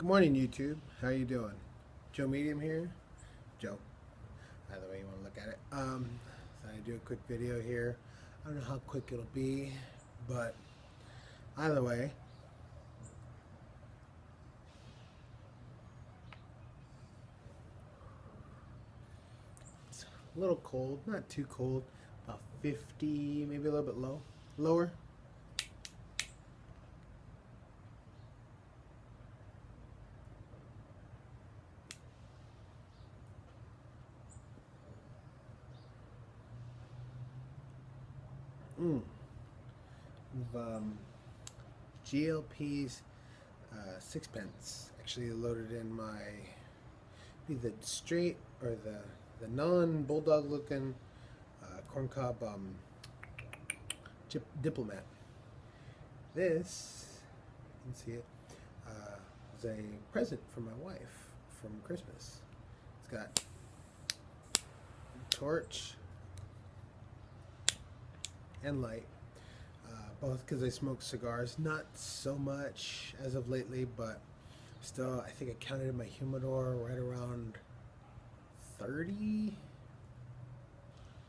Good morning, YouTube. How you doing? Joe Medium here. Joe. Either way you want to look at it. Thought I'd do a quick video here. I don't know how quick it'll be, but either way, it's a little cold. Not too cold. About 50, maybe a little bit lower. Mm. GLP's sixpence actually loaded in my the straight or the non bulldog looking corncob diplomat. This, you can see it, was a present from my wife from Christmas. It's got torch and light, both because I smoke cigars. Not so much as of lately, but still, I think I counted in my humidor right around 30,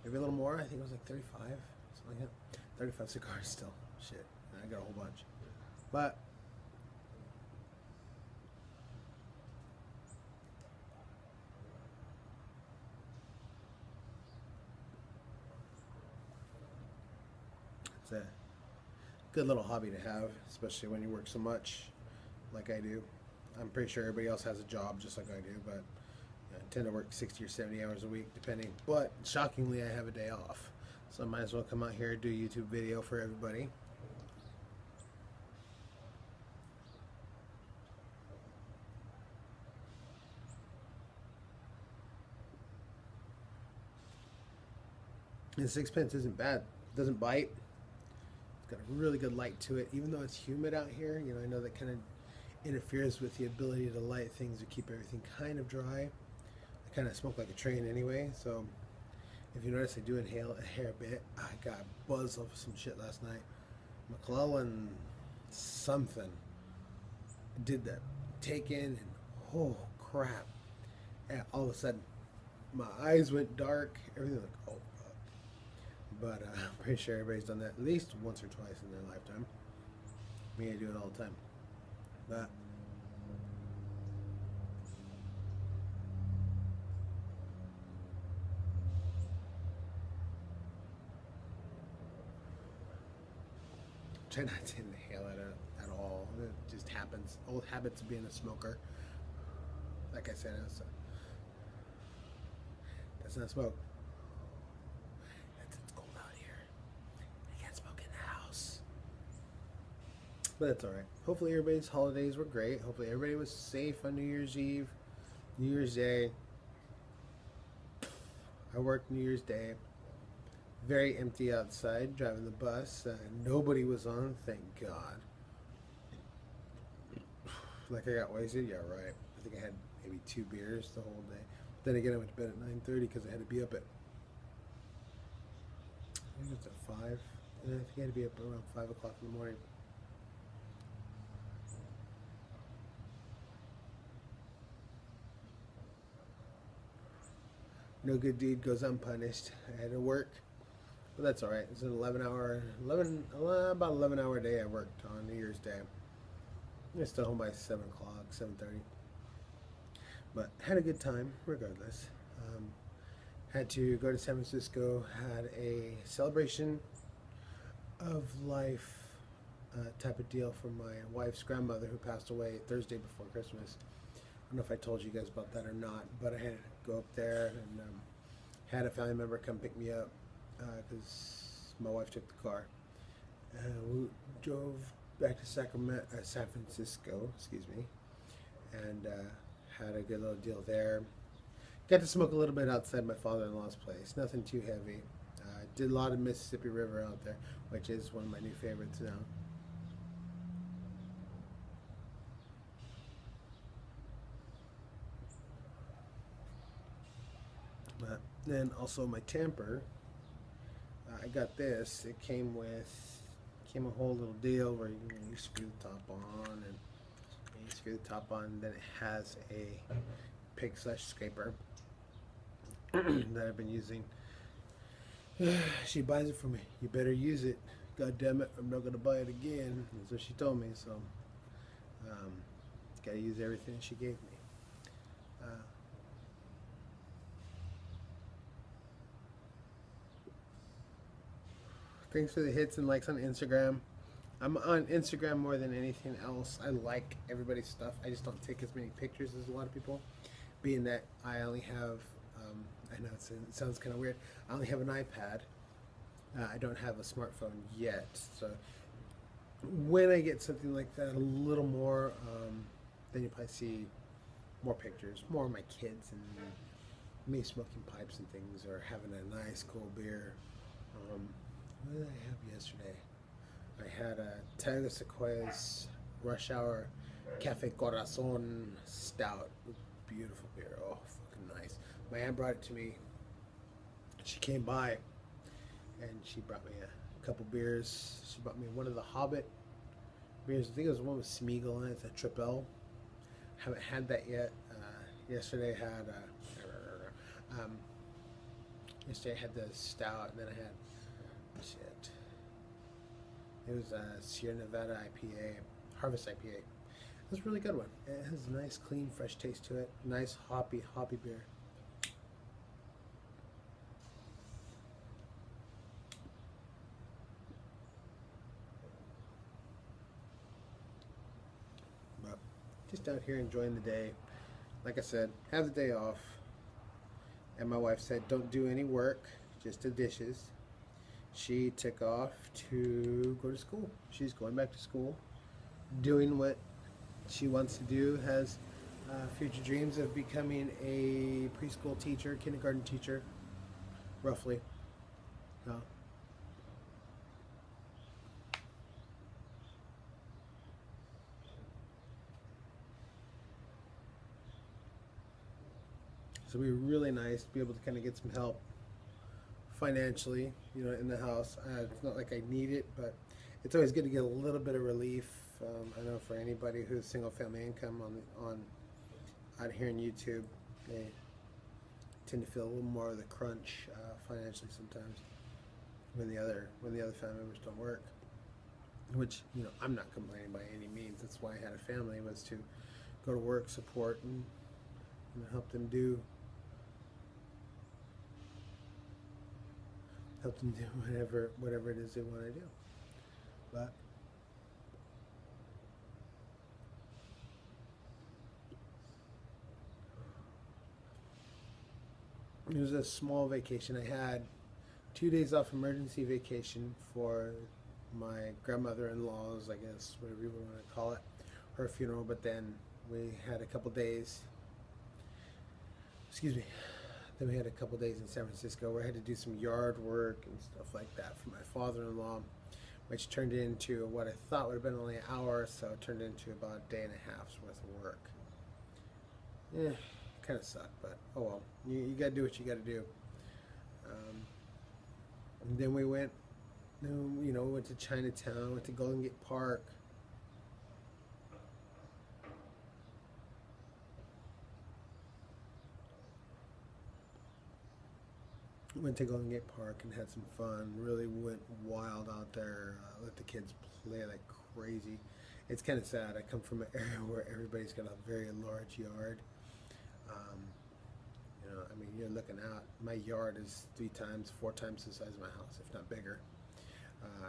maybe a little more. I think it was like 35, something like that. 35 cigars still. Shit, I got a whole bunch. But it's a good little hobby to have, especially when you work so much like I do. I'm pretty sure everybody else has a job just like I do, but I tend to work 60 or 70 hours a week depending. But shockingly, I have a day off, so I might as well come out here and do a YouTube video for everybody. And sixpence isn't bad. It doesn't bite. It's got a really good light to it, even though it's humid out here. You know, I know that kind of interferes with the ability to light things or keep everything kind of dry. I kind of smoke like a train anyway, so if you notice, I do inhale a hair bit. I got a buzz of some shit last night. McClellan something did that take in, and oh crap! And all of a sudden, my eyes went dark. Everything like, oh fuck. But I'm pretty sure everybody's done that at least once or twice in their lifetime. Me, I do it all the time. But try not to inhale it at all. It just happens. Old habits of being a smoker. Like I said, that's not smoke. It's cold out here. I can't smoke in the house. But that's alright. Hopefully everybody's holidays were great. Hopefully everybody was safe on New Year's Eve, New Year's Day. I worked New Year's Day. Very empty outside, driving the bus. Nobody was on, thank God. Like I got wasted? Yeah, right. I think I had maybe 2 beers the whole day. But then again, I went to bed at 9:30 because I had to be up at, I think it was at 5. And I think I had to be up around 5 o'clock in the morning. No good deed goes unpunished. I had to work. But that's alright. It's an about 11-hour day I worked on New Year's Day. I was still home by 7 o'clock, 7:30. But had a good time, regardless. Had to go to San Francisco, had a celebration of life type of deal for my wife's grandmother who passed away Thursday before Christmas. I don't know if I told you guys about that or not, but I had to go up there and had a family member come pick me up because my wife took the car. We drove back to San Francisco, excuse me, and had a good little deal there. Got to smoke a little bit outside my father-in-law's place. Nothing too heavy. Did a lot of Mississippi River out there, which is one of my new favorites now. But then also my temper, I got this. It came a whole little deal where you screw the top on and you screw the top on. Then it has a pick slash scraper that I've been using. She buys it for me. You better use it. God damn it, I'm not gonna buy it again. That's what she told me. So, gotta use everything she gave me. Thanks for the hits and likes on Instagram. I'm on Instagram more than anything else. I like everybody's stuff. I just don't take as many pictures as a lot of people. Being that I only have, I know it sounds kind of weird, I only have an iPad. I don't have a smartphone yet. So when I get something like that, a little more, then you'll probably see more pictures, more of my kids and me smoking pipes and things, or having a nice cool beer. What did I have yesterday? I had a Tiger Sequoia's Rush Hour Cafe Corazon Stout. Beautiful beer. Oh, fucking nice. My aunt brought it to me. She came by and she brought me a couple beers. She brought me one of the Hobbit beers. I think it was one with Smeagol in it. It's a Triple. Haven't had that yet. Yesterday I had the stout, and then I had shit. It was a Sierra Nevada IPA, Harvest IPA. It was a really good one. It has a nice, clean, fresh taste to it. Nice hoppy beer. But just out here enjoying the day. Like I said, have the day off. And my wife said, don't do any work, just the dishes. She took off to go to school. She's going back to school, doing what she wants to do, has future dreams of becoming a preschool teacher, kindergarten teacher, roughly. So it'd be really nice to be able to kind of get some help financially, you know, in the house. It's not like I need it, but it's always good to get a little bit of relief. I know for anybody who's single family income on out here in YouTube, they tend to feel a little more of the crunch financially sometimes when the other family members don't work. Which, you know, I'm not complaining by any means. That's why I had a family, was to go to work, support, and help them do whatever it is they want to do. But it was a small vacation. I had 2 days off emergency vacation for my grandmother-in-law's, I guess, whatever you want to call it, her funeral. But then we had a couple days, excuse me, then we had a couple days in San Francisco where I had to do some yard work and stuff like that for my father-in-law, which turned into what I thought would have been only an hour, so it turned into about a day and a half's worth of work. Kind of sucked, but oh well. You gotta do what you gotta do. And then we went, you know, went to Chinatown, went to Golden Gate Park. Went to Golden Gate Park and had some fun. Really went wild out there. Let the kids play like crazy. It's kind of sad. I come from an area where everybody's got a very large yard. You know, I mean, you're looking out. My yard is 3 times, 4 times the size of my house, if not bigger.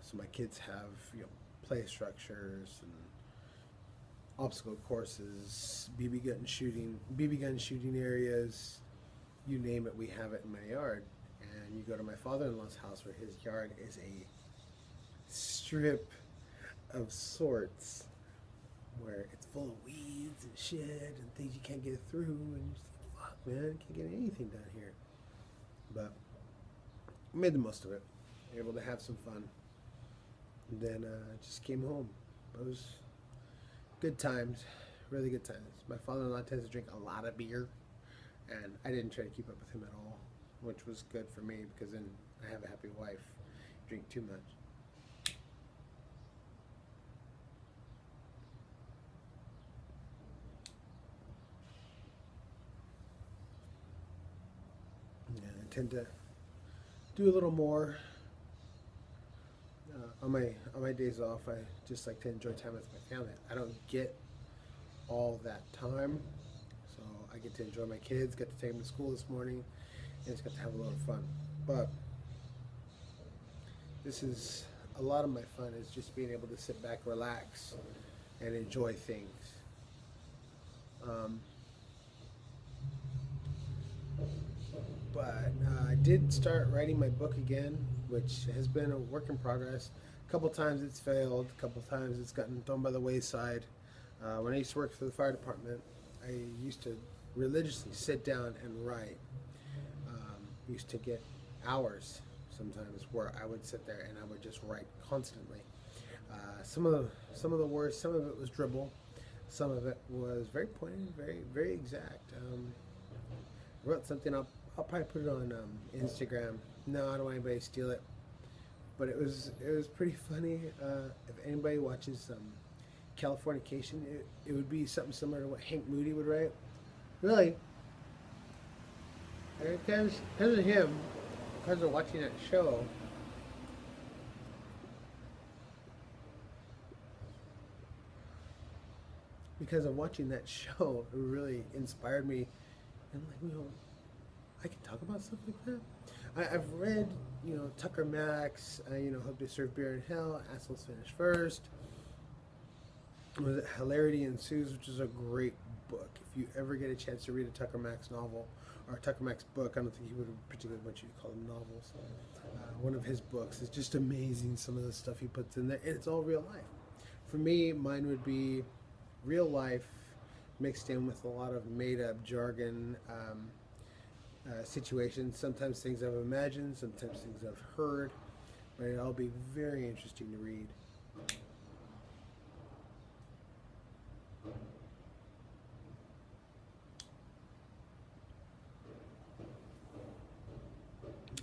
So my kids have, you know, play structures and obstacle courses, BB gun shooting areas. You name it, we have it in my yard. And you go to my father-in-law's house, where his yard is a strip of sorts, where it's full of weeds and shit and things you can't get through, and you're just like, fuck, man, I can't get anything done here. But I made the most of it. Able to have some fun. And then just came home. It was good times, really good times. My father-in-law tends to drink a lot of beer, and I didn't try to keep up with him at all, which was good for me, because then I have a happy wife. Drink too much. tend to do a little more on my days off. I just like to enjoy time with my family. I don't get all that time, so I get to enjoy my kids. Get to take them to school this morning, and just got to have a lot of fun. But this is a lot of my fun is just being able to sit back, relax, and enjoy things. But I did start writing my book again, which has been a work in progress. A couple times it's failed, a couple times it's gotten thrown by the wayside. When I used to work for the fire department, I used to religiously sit down and write. Used to get hours sometimes where I would sit there and I would just write constantly. Some of the worst, some of it was dribble, some of it was very pointed, very exact. I wrote something up. I'll probably put it on Instagram. No, I don't want anybody to steal it. But it was pretty funny. If anybody watches Californication, it would be something similar to what Hank Moody would write. Really, because of him, because of watching that show, it really inspired me. And like, I can talk about stuff like that. I've read, Tucker Max, Hope to Serve Beer in Hell, Assholes Finish First. Was it Hilarity Ensues, which is a great book. If you ever get a chance to read a Tucker Max novel or a Tucker Max book, I don't think he would particularly want you to call them novels. One of his books is just amazing, some of the stuff he puts in there, and it's all real life. For me, mine would be real life mixed in with a lot of made-up jargon, situations, sometimes things I've imagined, sometimes things I've heard, but it'll all be very interesting to read.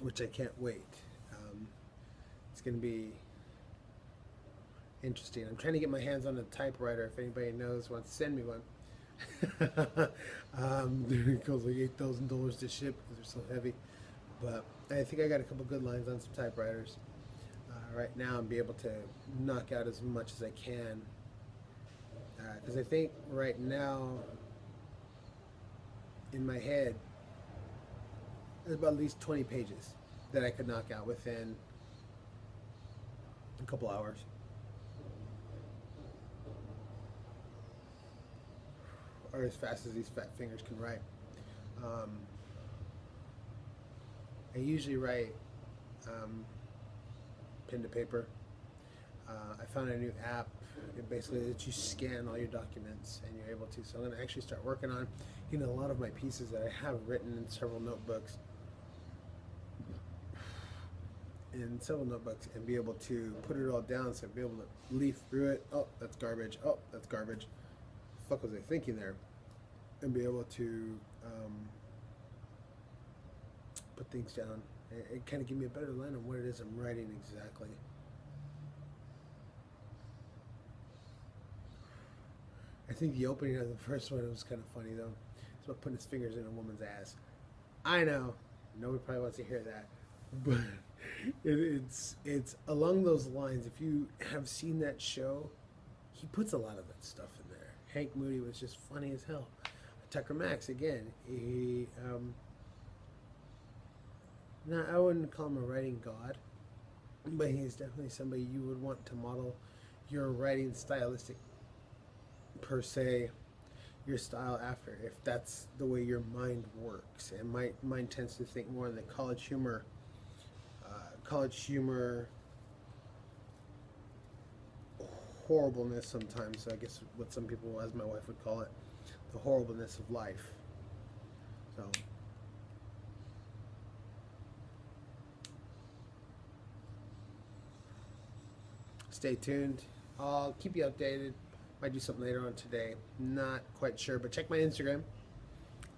Which I can't wait. It's going to be interesting. I'm trying to get my hands on a typewriter. If anybody knows, wants to send me one. It costs like $8,000 to ship because they're so heavy. But I think I got a couple good lines on some typewriters right now and be able to knock out as much as I can. Because I think right now in my head there's about at least 20 pages that I could knock out within a couple hours. Or as fast as these fat fingers can write. I usually write pen to paper. I found a new app. It basically lets you scan all your documents and you're able to. So I'm going to actually start working on a lot of my pieces that I have written in several notebooks. And be able to put it all down, so I'd be able to leaf through it. Oh, that's garbage. Oh, that's garbage. The fuck was I thinking there? And be able to put things down. It kind of give me a better line on what it is I'm writing exactly. I think the opening of the first one was kind of funny though. It's about putting his fingers in a woman's ass. I know, nobody probably wants to hear that, but it's along those lines. If you have seen that show, he puts a lot of that stuff in there. Hank Moody was just funny as hell. Tucker Max, again, now I wouldn't call him a writing god, but he's definitely somebody you would want to model your writing stylistic, per se, your style after, if that's the way your mind works. And my mind tends to think more in the college humor horribleness sometimes. So I guess what some people, as my wife would call it, the horribleness of life. So stay tuned. I'll keep you updated. Might do something later on today. Not quite sure, but check my Instagram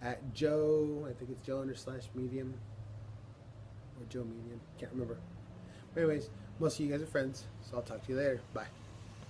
at Joe. I think it's Joe_medium or Joe Medium. Can't remember. But anyways, most of you guys are friends, so I'll talk to you later. Bye.